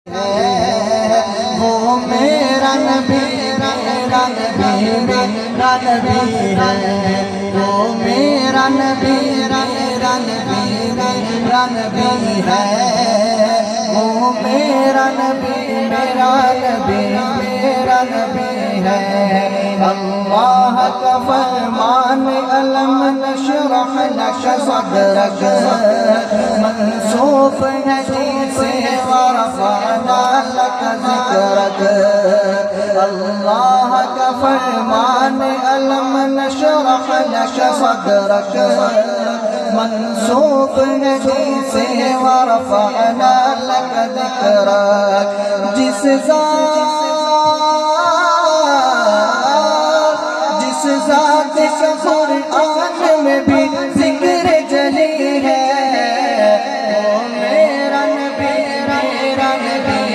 وہ میرا نبی میرا نبی میرا نبی ہے، وہ میرا نبی میرا نبی میرا نبی ہے، وہ میرا نبی میرا نبی میرا نبی ہے۔ اللہ کا فرمان علم نشرح لک صدرک منسوب ہے جیسے ورفعنا لک ذکرک۔ اللہ کا فرمان علم نشرح لک صدرک منسوب ہے جیسے ورفعنا لک ذکرک۔ جس ذات